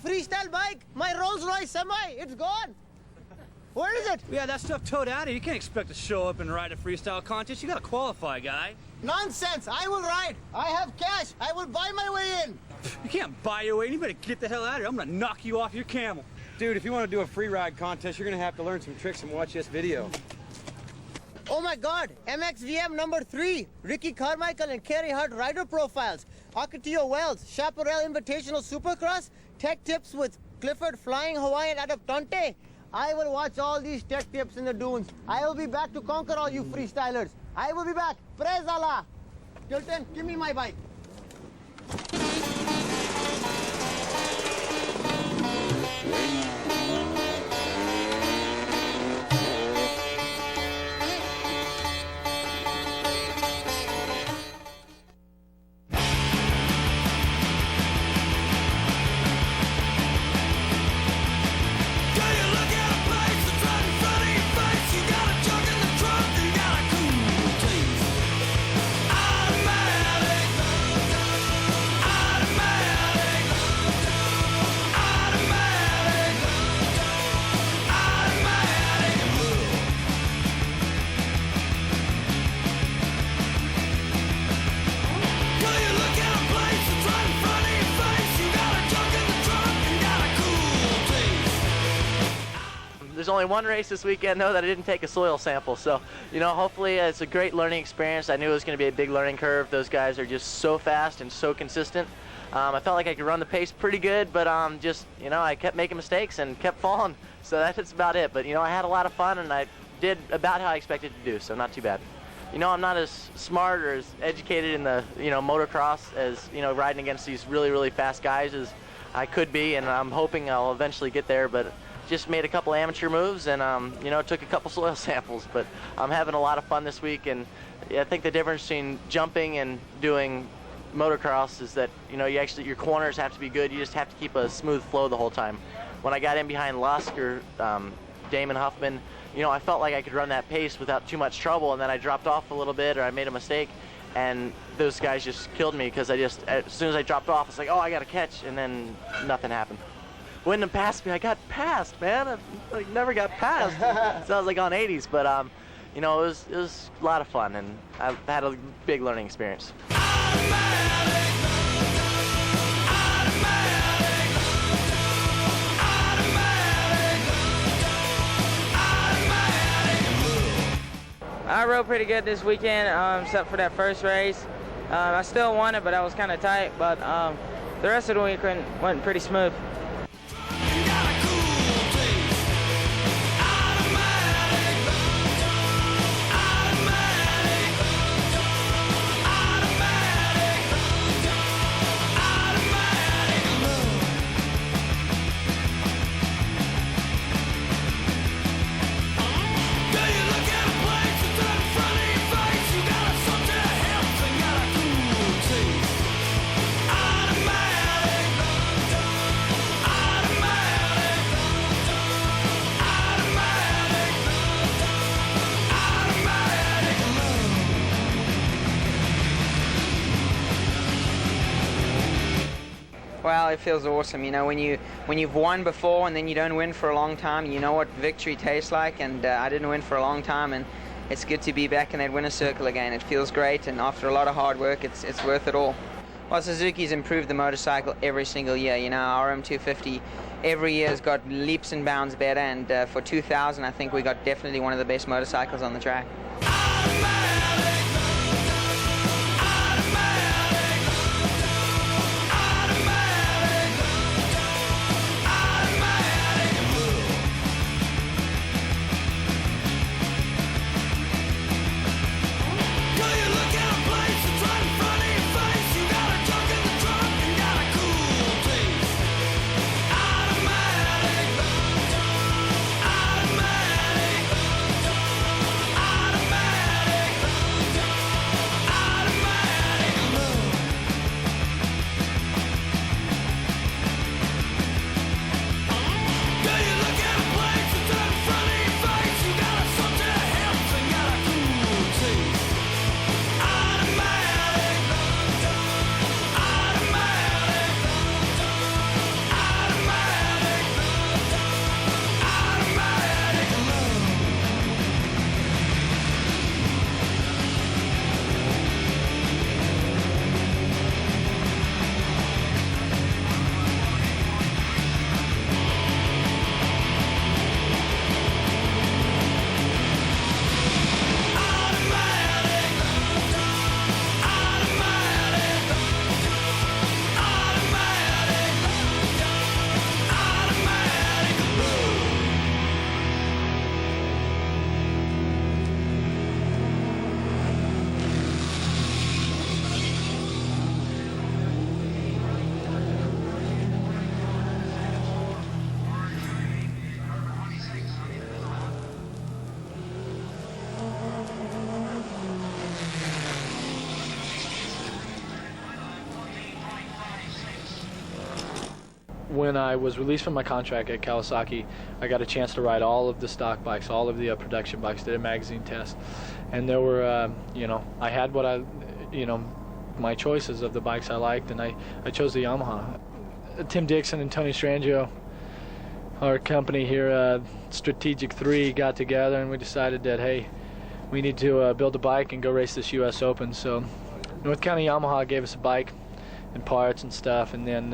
Freestyle bike, my Rolls-Royce semi, it's gone. Where is it? Yeah, that stuff towed out of here. You can't expect to show up and ride a freestyle contest. You gotta qualify, guy. Nonsense, I will ride. I have cash, I will buy my way in. You can't buy your way in. You better get the hell out of here. I'm gonna knock you off your camel. Dude, if you want to do a free ride contest, you're gonna have to learn some tricks and watch this video. Oh my God, MXVM number 3, Ricky Carmichael and Kerry Hart rider profiles, Ocotillo Wells, Chaparral Invitational Supercross, tech tips with Clifford Flying Hawaiian Adaptante. I will watch all these tech tips in the dunes. I will be back to conquer all you freestylers. I will be back. Praise Allah. Tilton, give me my bike. There's only one race this weekend, though, that I didn't take a soil sample. So, you know, hopefully it's a great learning experience. I knew it was going to be a big learning curve. Those guys are just so fast and so consistent. I felt like I could run the pace pretty good, but just, you know, I kept making mistakes and kept falling. So that's about it. But, you know, I had a lot of fun, and I did about how I expected to do, so not too bad. You know, I'm not as smart or as educated in the, you know, motocross as, you know, riding against these really, really fast guys as I could be, and I'm hoping I'll eventually get there, but just made a couple amateur moves and, you know, took a couple soil samples. But I'm having a lot of fun this week, and I think the difference between jumping and doing motocross is that, you know, your corners have to be good. You just have to keep a smooth flow the whole time. When I got in behind Lusk or Damon Huffman, you know, I felt like I could run that pace without too much trouble, and then I dropped off a little bit or I made a mistake, and those guys just killed me because as soon as I dropped off, it's like, oh, I got to catch, and then nothing happened. Windham passed me. I got passed, man. I never got passed. So I was like on 80s, but you know, it was a lot of fun, and I had a big learning experience. I rode pretty good this weekend, except for that first race. I still won it, but I was kind of tight. But the rest of the week went pretty smooth. Well, it feels awesome. You know, when you've won before and then you don't win for a long time, you know what victory tastes like. And I didn't win for a long time, and it's good to be back in that winner's circle again. It feels great, and after a lot of hard work, it's worth it all. Well, Suzuki's improved the motorcycle every single year. You know, our M250 every year has got leaps and bounds better, and for 2000, I think we got definitely one of the best motorcycles on the track. When I was released from my contract at Kawasaki, I got a chance to ride all of the stock bikes, all of the production bikes, did a magazine test. And there were, you know, I had what I, you know, my choices of the bikes I liked, and I chose the Yamaha. Tim Dixon and Tony Strangio, our company here, Strategic 3, got together and we decided that, hey, we need to build a bike and go race this U.S. Open. So North County Yamaha gave us a bike and parts and stuff, and then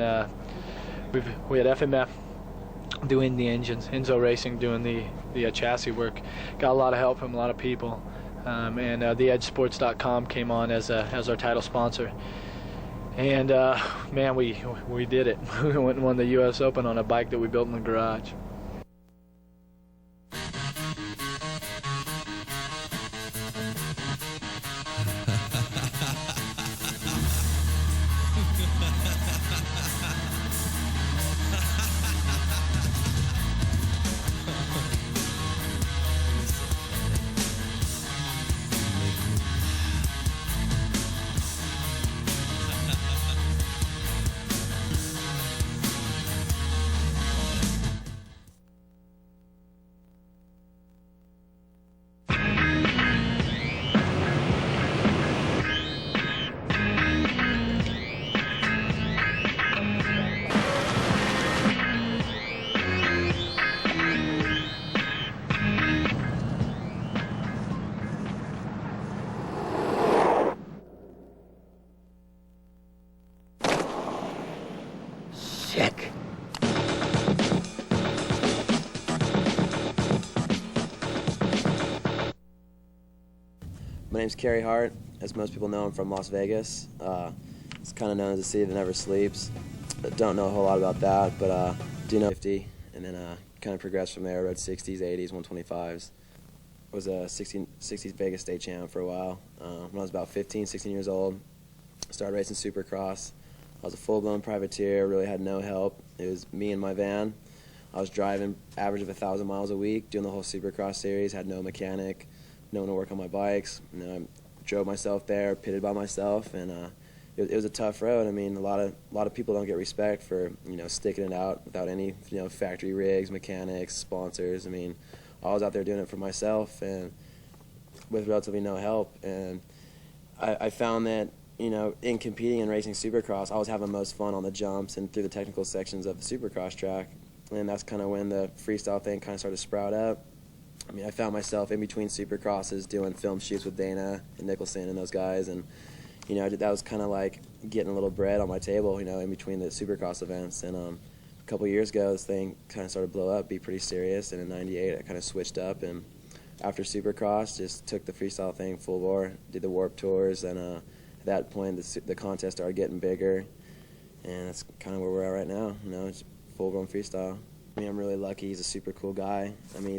we had FMF doing the engines, Enzo Racing doing the chassis work. Got a lot of help from a lot of people, and theedgesports.com came on as our title sponsor. And man, we did it. We went and won the U.S. Open on a bike that we built in the garage. My name's Kerry Hart. As most people know, I'm from Las Vegas. It's kind of known as the city that never sleeps. I don't know a whole lot about that, but do know 50, and then kind of progressed from there. Rode 60s, 80s, 125s. Was a 60s Vegas state champ for a while. When I was about 15, 16 years old, started racing Supercross. I was a full-blown privateer, really had no help. It was me and my van. I was driving average of 1,000 miles a week, doing the whole Supercross series, had no mechanic, no one to work on my bikes. You know, I drove myself there, pitted by myself, and it was a tough road. I mean, a lot of people don't get respect for, you know, sticking it out without any, you know, factory rigs, mechanics, sponsors. I mean, I was out there doing it for myself and with relatively no help. And I found that, you know, in competing and racing Supercross, I was having most fun on the jumps and through the technical sections of the Supercross track. And that's kind of when the freestyle thing kind of started to sprout up. I mean, I found myself in between Supercrosses doing film shoots with Dana and Nicholson and those guys. And, you know, that was kind of like getting a little bread on my table, you know, in between the Supercross events. And a couple of years ago, this thing kind of started to blow up, be pretty serious. And in '98, I kind of switched up. And after Supercross, just took the freestyle thing full bore, did the Warped Tours. And at that point, the contest started getting bigger. And that's kind of where we're at right now, you know, it's full-blown freestyle. I mean, I'm really lucky. He's a super cool guy. I mean,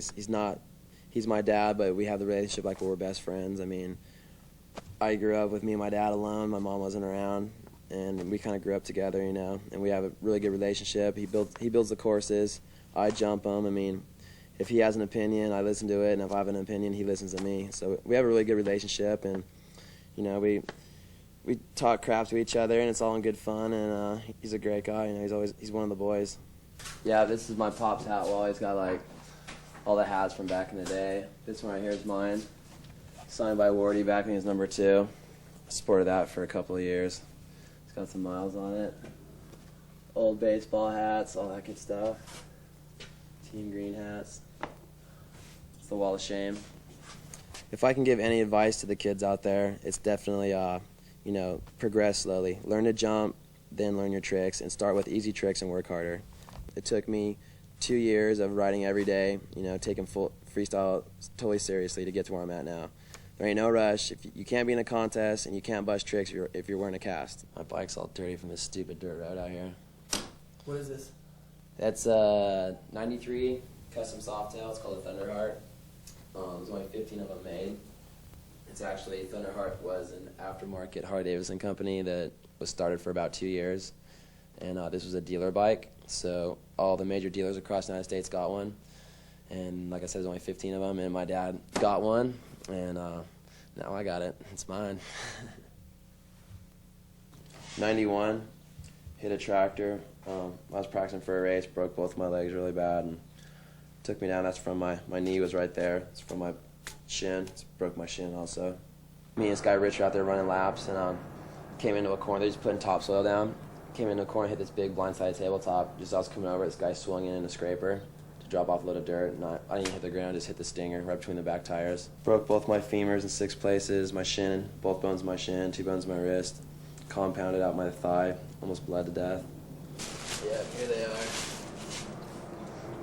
he's my dad, but we have the relationship like we're best friends. I mean, I grew up with me and my dad alone. My mom wasn't around, and we kind of grew up together, you know. And we have a really good relationship. He builds the courses. I jump them. I mean, if he has an opinion, I listen to it, and if I have an opinion, he listens to me. So we have a really good relationship, and you know, we talk crap to each other, and it's all in good fun. And he's a great guy. You know, he's one of the boys. Yeah, this is my pop's hat wall. He's got like all the hats from back in the day. This one right here is mine, signed by Wardy back when he was number 2. I sported that for a couple of years. It's got some miles on it. Old baseball hats, all that good stuff. Team green hats. It's the wall of shame. If I can give any advice to the kids out there, it's definitely, you know, progress slowly. Learn to jump, then learn your tricks, and start with easy tricks and work harder. It took me 2 years of riding every day, you know, taking full freestyle totally seriously to get to where I'm at now. There ain't no rush. If you can't be in a contest and you can't bust tricks if you're wearing a cast. My bike's all dirty from this stupid dirt road out here. What is this? That's 93 custom softail. It's called a Thunderheart. There's only 15 of them made. It's actually, Thunderheart was an aftermarket Harley-Davidson company that was started for about 2 years. And this was a dealer bike, so all the major dealers across the United States got one. And like I said, there's only 15 of them, and my dad got one, and now I got it. It's mine. 91, hit a tractor. I was practicing for a race, broke both my legs really bad, and took me down. That's from my knee was right there. It's from my shin. It's broke my shin also. Me and this guy Rich were out there running laps, and came into a corner. They just putting topsoil down. Came into a corner, hit this big blindside tabletop. Just as I was coming over, this guy swung in a scraper to drop off a load of dirt. And I didn't even hit the ground, just hit the stinger right between the back tires. Broke both my femurs in 6 places, my shin, both bones of my shin, 2 bones of my wrist. Compounded out my thigh, almost bled to death. Yeah, here they are.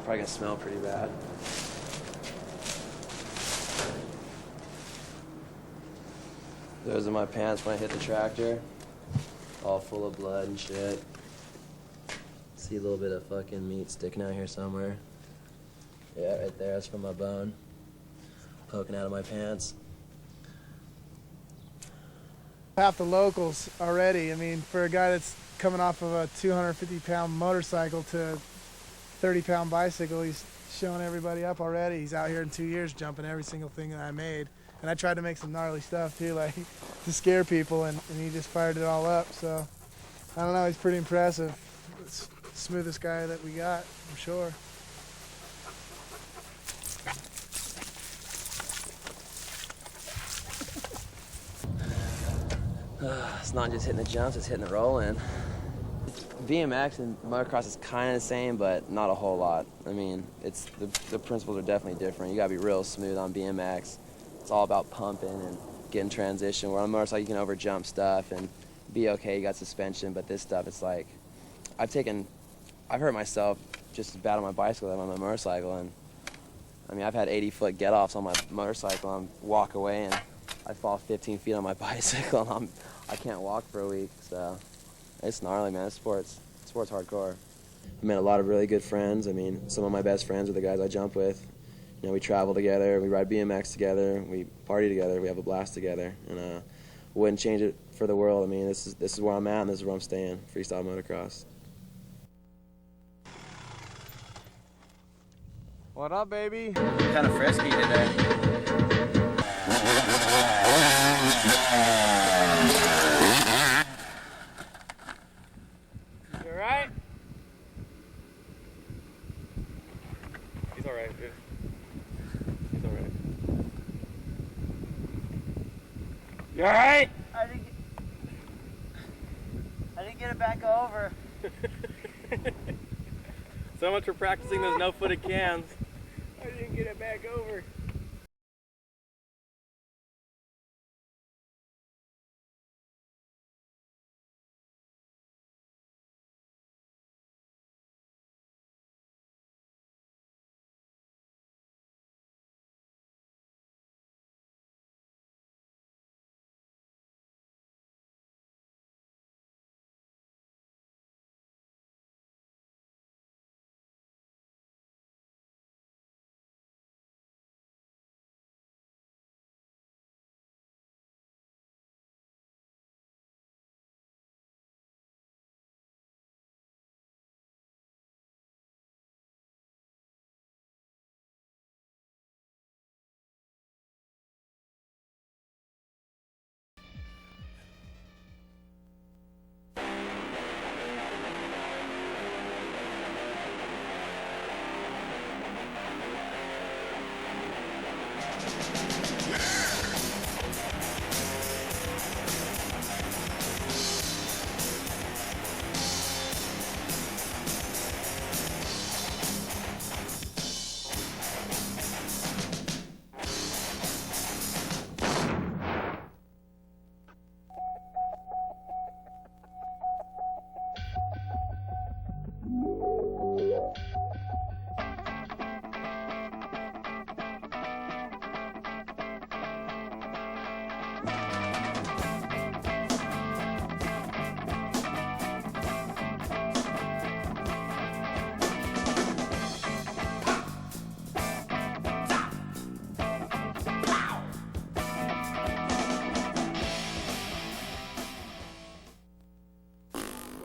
Probably gonna smell pretty bad. Those are my pants when I hit the tractor. All full of blood and shit. See a little bit of fucking meat sticking out here somewhere. Yeah, right there, that's from my bone. Poking out of my pants. Half the locals already. I mean, for a guy that's coming off of a 250-pound motorcycle to a 30-pound bicycle, he's showing everybody up already. He's out here in 2 years jumping every single thing that I made. And I tried to make some gnarly stuff too, like to scare people, and he just fired it all up. So, I don't know, he's pretty impressive. It's the smoothest guy that we got, I'm sure. It's not just hitting the jumps, it's hitting the roll in. BMX and motocross is kind of the same, but not a whole lot. I mean, it's the principles are definitely different. You gotta be real smooth on BMX. It's all about pumping and getting transition. Where on a motorcycle, you can over jump stuff and be okay. You got suspension, but this stuff, it's like, I've hurt myself just as bad on my bicycle as on my motorcycle. And I mean, I've had 80-foot get-offs on my motorcycle and walk away, and I fall 15 feet on my bicycle and I can't walk for a week. So it's gnarly, man. Sport's hardcore. I made a lot of really good friends. I mean, some of my best friends are the guys I jump with. You know, we travel together, we ride BMX together, we party together, we have a blast together, and wouldn't change it for the world. I mean, this is where I'm at, and this is where I'm staying. Freestyle motocross. What up, baby? Kind of frisky today. You alright? He's alright, dude. He's alright. You alright? I didn't get it back over. So much for practicing those no-footed cans. I didn't get it back over.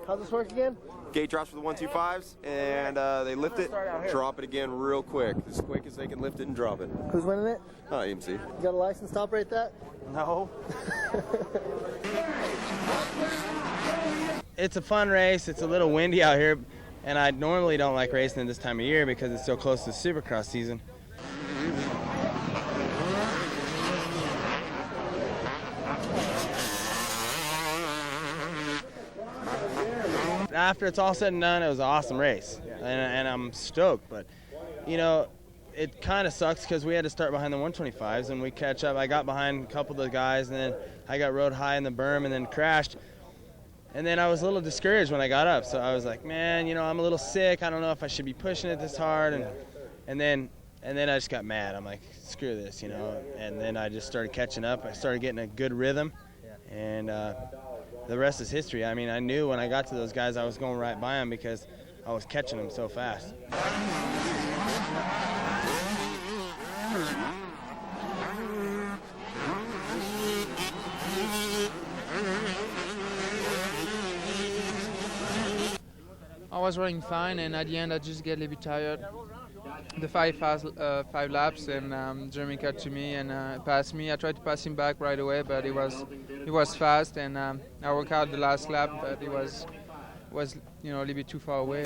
How's this work again? Gate drops for the 125s, and they lift it, drop it again real quick. As quick as they can lift it and drop it. Who's winning it? EMC. You got a license to operate that? No. It's a fun race. It's a little windy out here, and I normally don't like racing at this time of year because it's so close to Supercross season. After it's all said and done, it was an awesome race, and I'm stoked. But, you know, it kind of sucks because we had to start behind the 125s, and we catch up. I got behind a couple of the guys, and then I got rode high in the berm and then crashed. And then I was a little discouraged when I got up, so I was like, man, you know, I'm a little sick. I don't know if I should be pushing it this hard. And then I just got mad. I'm like, screw this, you know. And then I just started catching up. I started getting a good rhythm, and the rest is history. I mean, I knew when I got to those guys I was going right by them because I was catching them so fast. I was running fine, and at the end I just get a little bit tired. The five laps, and Jeremy cut to me and passed me. I tried to pass him back right away, but it was fast, and I worked out the last lap, but it was you know, a little bit too far away.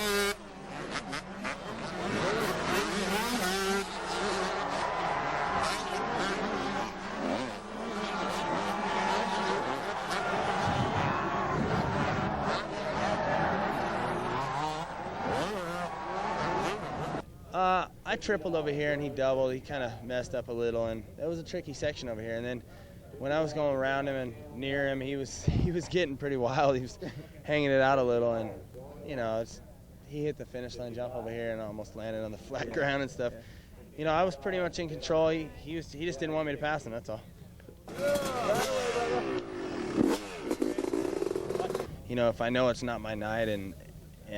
I tripled over here and he doubled. He kind of messed up a little, and it was a tricky section over here. And then when I was going around him and near him, he was getting pretty wild. He was hanging it out a little, and you know, he hit the finish line jump over here and almost landed on the flat ground and stuff. You know, I was pretty much in control. He just didn't want me to pass him. That's all. You know, if I know it's not my night and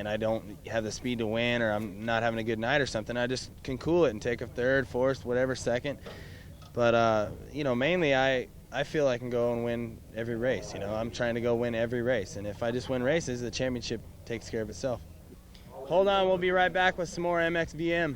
I don't have the speed to win, or I'm not having a good night or something, I just can cool it and take a third, fourth, whatever, second. But, you know, mainly I feel I can go and win every race. You know, I'm trying to go win every race. And if I just win races, the championship takes care of itself. Hold on, we'll be right back with some more MX VM.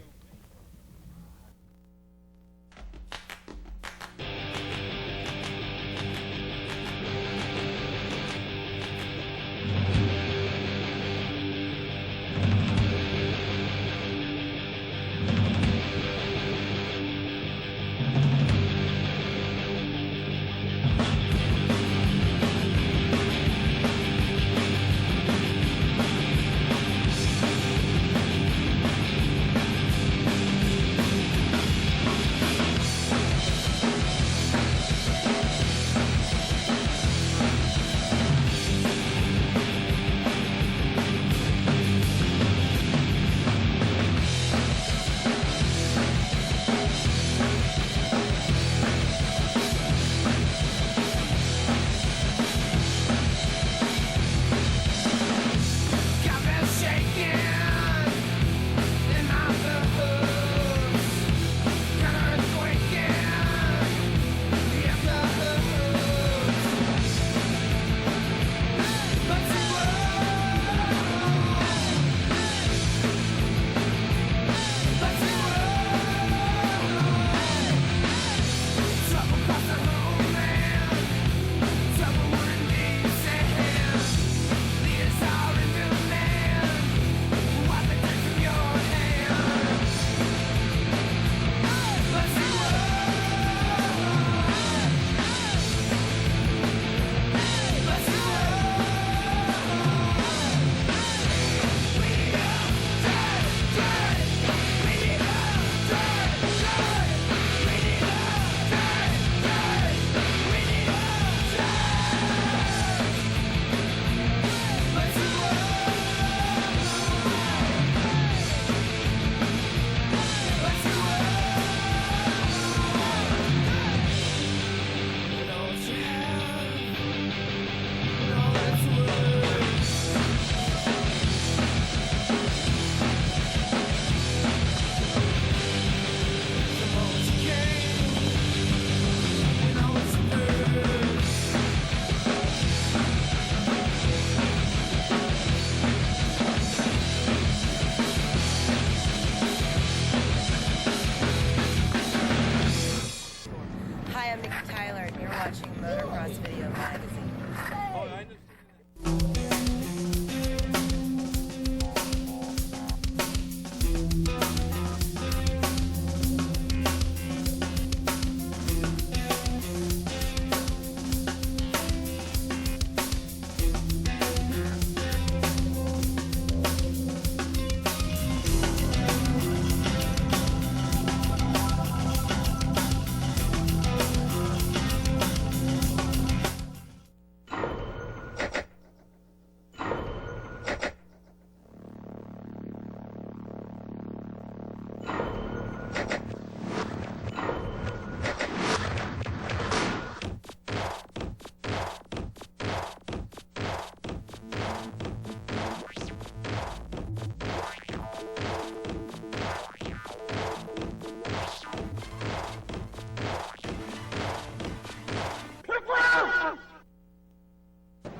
watching Motocross Video Magazine.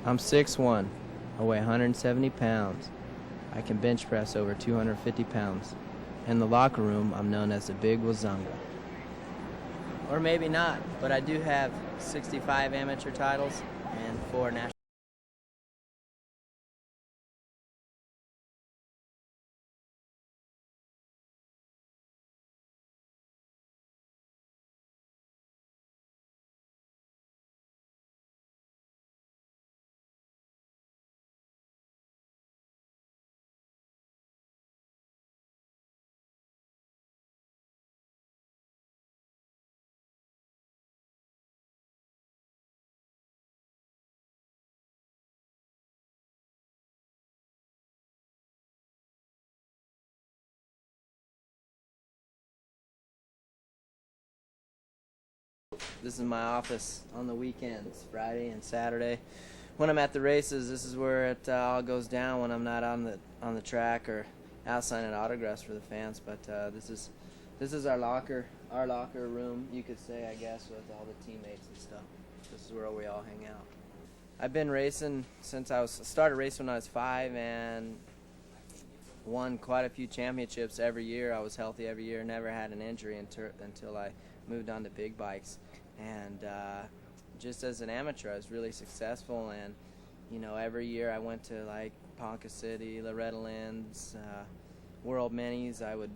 I'm 6'1". I weigh 170 pounds. I can bench press over 250 pounds. In the locker room, I'm known as the Big Wazunga. Or maybe not, but I do have 65 amateur titles and 4 national. This is my office on the weekends, Friday and Saturday. When I'm at the races, this is where it all goes down when I'm not on the track or out signing autographs for the fans. But this is our locker room, you could say, I guess, with all the teammates and stuff. This is where we all hang out. I've been racing since I started racing when I was 5 and won quite a few championships every year. I was healthy every year, never had an injury until I moved on to big bikes. And just as an amateur, I was really successful. And you know, every year I went to like Ponca City, Loretta Lynn's, World Minis. I would,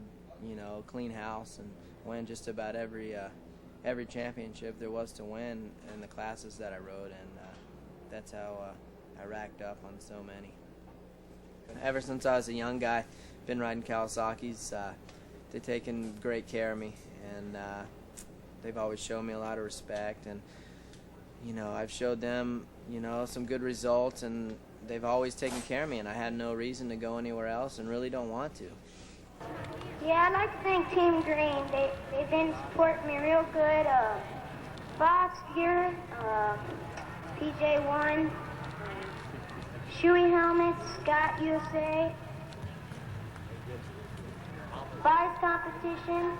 you know, clean house and win just about every championship there was to win in the classes that I rode, and that's how I racked up on so many. Ever since I was a young guy, been riding Kawasaki's. They've taken great care of me, and they've always shown me a lot of respect. And you know, I've showed them, you know, some good results, and they've always taken care of me. And I had no reason to go anywhere else, and really don't want to. Yeah, I'd like to thank Team Green. They've been supporting me real good. Voss here, PJ1, Shoey Helmets, Scott USA, Bars Competition,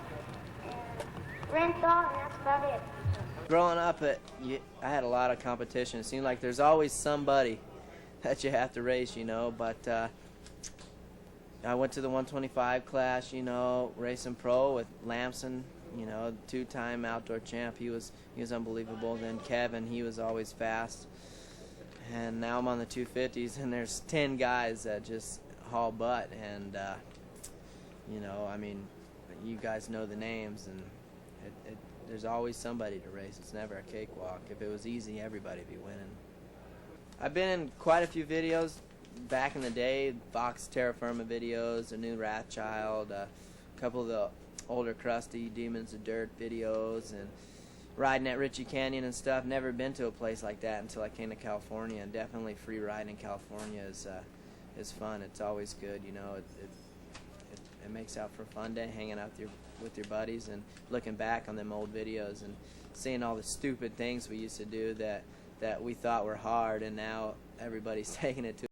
and Renthal, and that's about it. Growing up, I had a lot of competition. It seemed like there's always somebody that you have to race, you know, but I went to the 125 class, you know, racing pro with Lamson, you know, 2-time outdoor champ. He was unbelievable. Then Kevin, he was always fast. And now I'm on the 250s, and there's 10 guys that just haul butt. And, you know, I mean, you guys know the names, and there's always somebody to race. It's never a cakewalk. If it was easy, everybody would be winning. I've been in quite a few videos. Back in the day, Fox Terra Firma videos, a new Wrathchild, a couple of the older crusty Demons of Dirt videos, and riding at Ritchie Canyon and stuff. Never been to a place like that until I came to California, and definitely free riding in California is fun. It's always good, you know. It makes out for a fun day, hanging out with your buddies and looking back on them old videos and seeing all the stupid things we used to do that we thought were hard, and now everybody's taking it to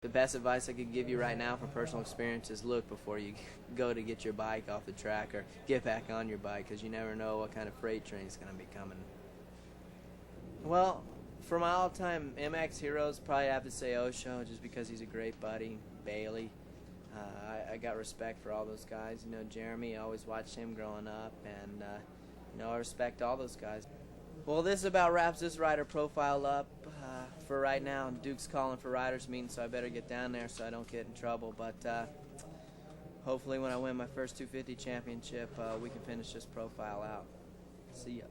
The best advice I could give you right now from personal experience is look before you go to get your bike off the track or get back on your bike, because you never know what kind of freight train is going to be coming. Well, for my all-time MX heroes, probably have to say Osho, just because he's a great buddy. Bailey. I got respect for all those guys. You know, Jeremy, I always watched him growing up, and you know, I respect all those guys. Well, this about wraps this rider profile up for right now. Duke's calling for riders meeting, so I better get down there so I don't get in trouble. But hopefully when I win my first 250 championship, we can finish this profile out. See ya.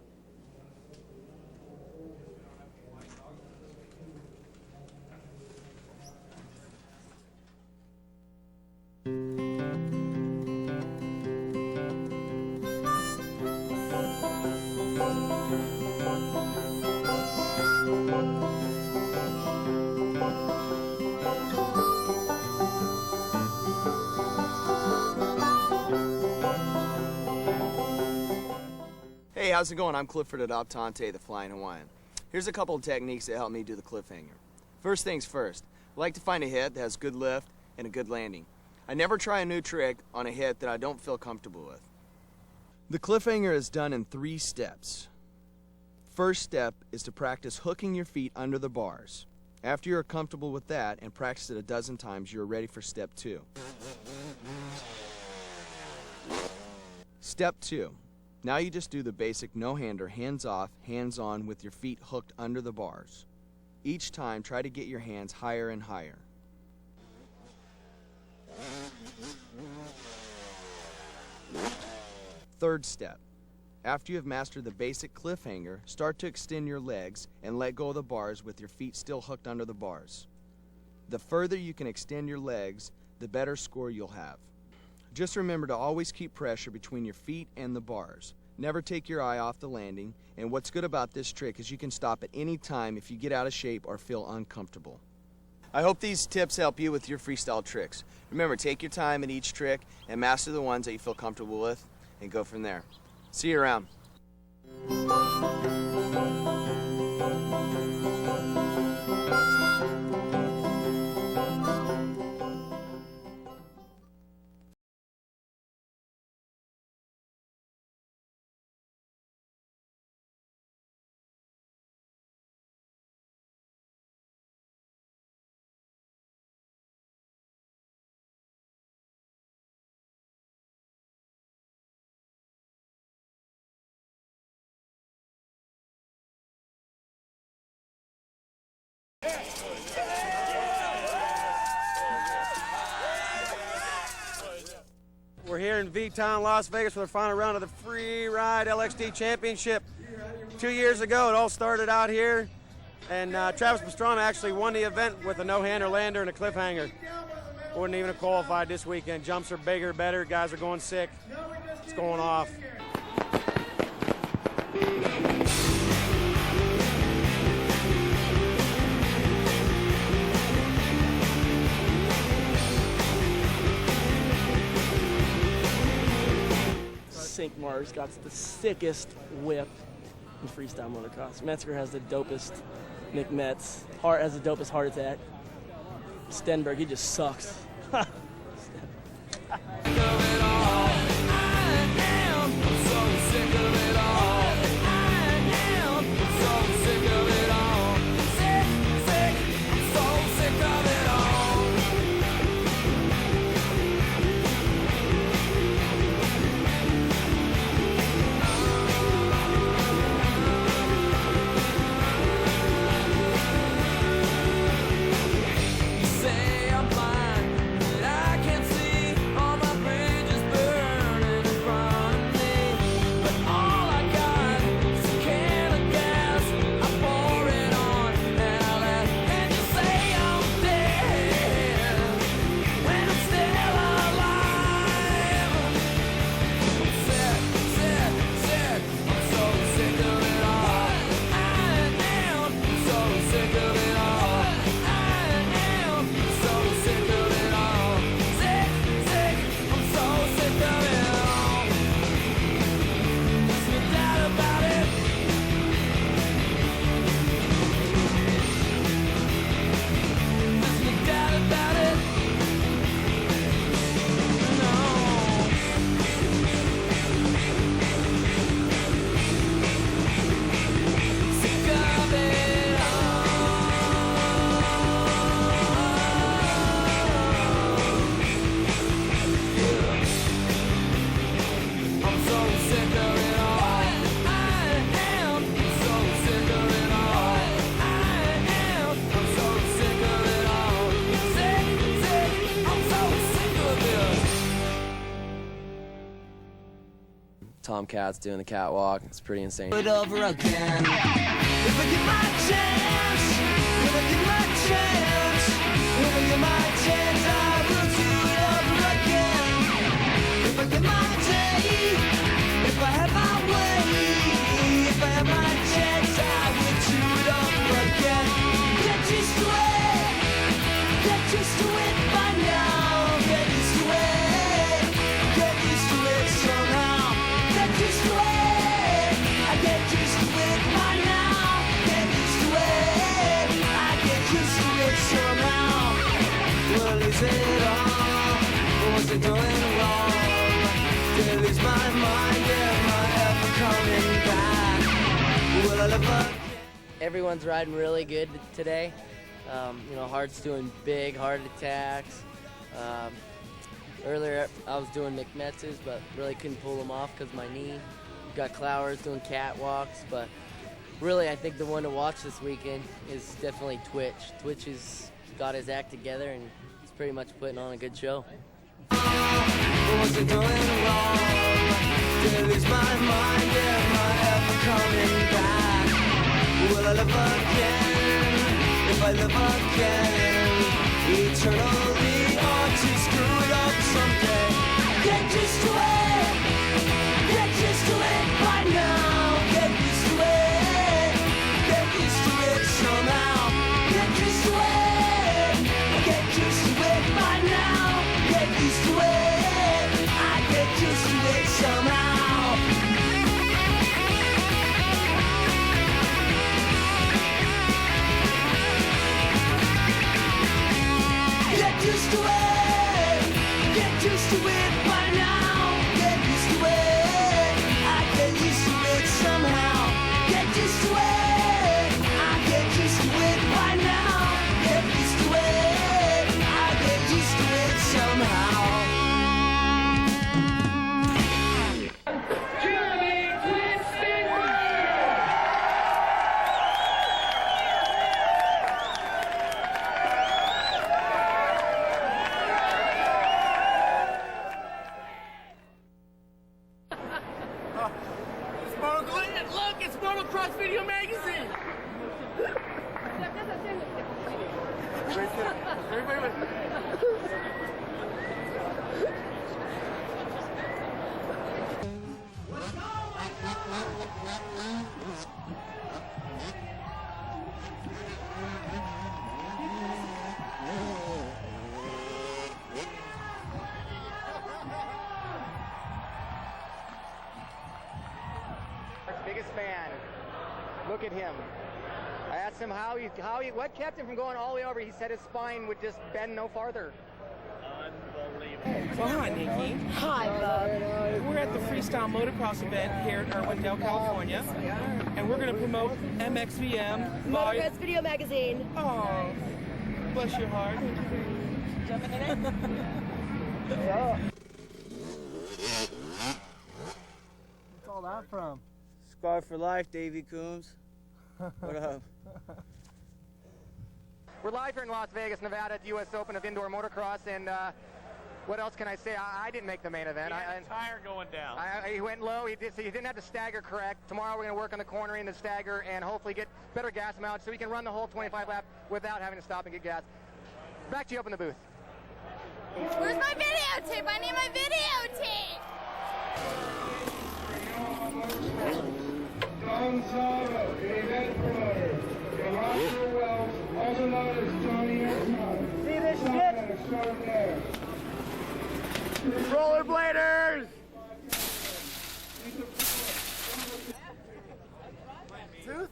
Hey, how's it going? I'm Clifford at Optante, the Flying Hawaiian. Here's a couple of techniques that help me do the cliffhanger. First things first, I like to find a hit that has good lift and a good landing. I never try a new trick on a hit that I don't feel comfortable with. The cliffhanger is done in 3 steps. first step is to practice hooking your feet under the bars. After you're comfortable with that and practice it a dozen times, you're ready for step 2. Step 2. Now you just do the basic no-hander, hands off, hands on with your feet hooked under the bars. Each time, try to get your hands higher and higher. Third step. After you have mastered the basic cliffhanger, start to extend your legs and let go of the bars with your feet still hooked under the bars. The further you can extend your legs, the better score you'll have. Just remember to always keep pressure between your feet and the bars. Never take your eye off the landing, and what's good about this trick is you can stop at any time if you get out of shape or feel uncomfortable. I hope these tips help you with your freestyle tricks. Remember, take your time in each trick and master the ones that you feel comfortable with and go from there. See you around. We're here in V-Town, Las Vegas for the final round of the Free Ride LXD Championship. 2 years ago, it all started out here, and Travis Pastrana actually won the event with a no-hander lander and a cliffhanger. Wouldn't even have qualified this weekend. Jumps are bigger, better, guys are going sick. It's going off. Sinkmar's got the sickest whip in freestyle motocross. Metzger has the dopest Nick Metz. Hart has the dopest heart attack. Stenberg, he just sucks. Tomcats doing the catwalk. It's pretty insane. It over again. If I get my chance, if I get my chance, if I get my chance, I will do it over again. If I get my day, if I have my way, if I have my chance, I will do it over again. Get used to it, get used to it by now. Get used to it, get used to it somehow. Get used to it, I get used to it by now. Get used to it, I get used to it somehow. Well, is it all, or was it going wrong? Did I lose my mind, am I ever coming back? Will I live again? Everyone's riding really good today. You know, Hart's doing big heart attacks. Earlier I was doing McMetz's, but really couldn't pull them off because my knee. Got Clowers doing catwalks, but really I think the one to watch this weekend is definitely Twitch. Twitch has got his act together and he's pretty much putting on a good show. What's it doing wrong? Did I lose my mind? Am I ever coming back? Will I live again? If I live again, eternally, or to screw it up someday. Get used to it. Get used to it by now. Get used to it. Get used to it somehow. Get used to it. Get used to it by now. Get used to it. I get used to it somehow. Get used to it. Get used to it by now. Get used to it. I get used to it somehow. Get used to it. I get used to it by now. Get used to it. I get used to it somehow. Look, it's Motocross Video Magazine. Biggest fan. Look at him. I asked him what kept him from going all the way over. He said his spine would just bend no farther. Well, hi, Nikki. Hi, Bob. We're at the Freestyle Motocross event here in Irwindale, California, and we're going to promote MXVM. Motocross Video Magazine. Oh, bless your heart. Jumping in it? What's all that from? Scar for life, Davey Coombs. What up? We're live here in Las Vegas, Nevada at the U.S. Open of Indoor Motocross, and what else can I say? I didn't make the main event. He had a tire going down. He went low. He didn't have the stagger correct. Tomorrow we're going to work on the cornering, the stagger, and hopefully get better gas mileage so we can run the whole 25 lap without having to stop and get gas. Back to you up in the booth. Where's my videotape? I need my videotape. Gonzalo, event promoter. Roger Wells, also known as Johnny Exxon. See this shit? Rollerbladers! Tooth?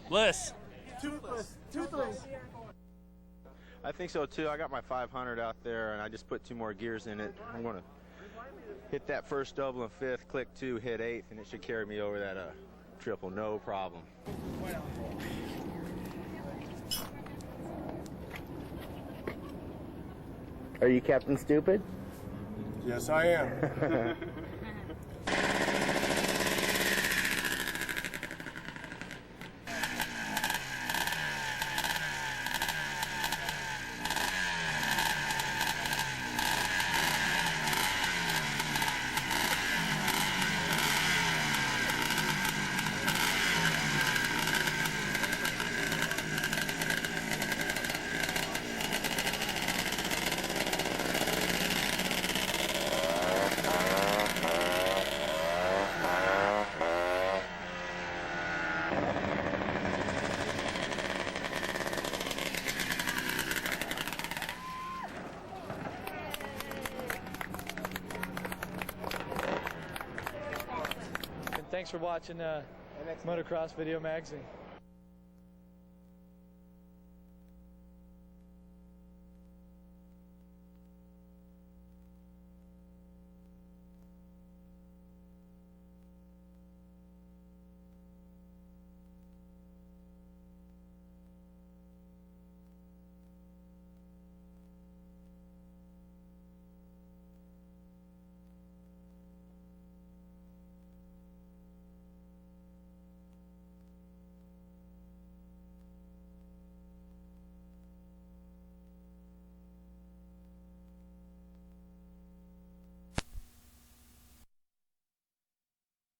Bliss. Toothless. Toothless. I think so too. I got my 500 out there and I just put 2 more gears in it. I'm going to hit that first double and fifth, click 2, hit 8th, and it should carry me over that triple, no problem. Are you Captain Stupid? Yes, I am. Thanks for watching Motocross Video Magazine.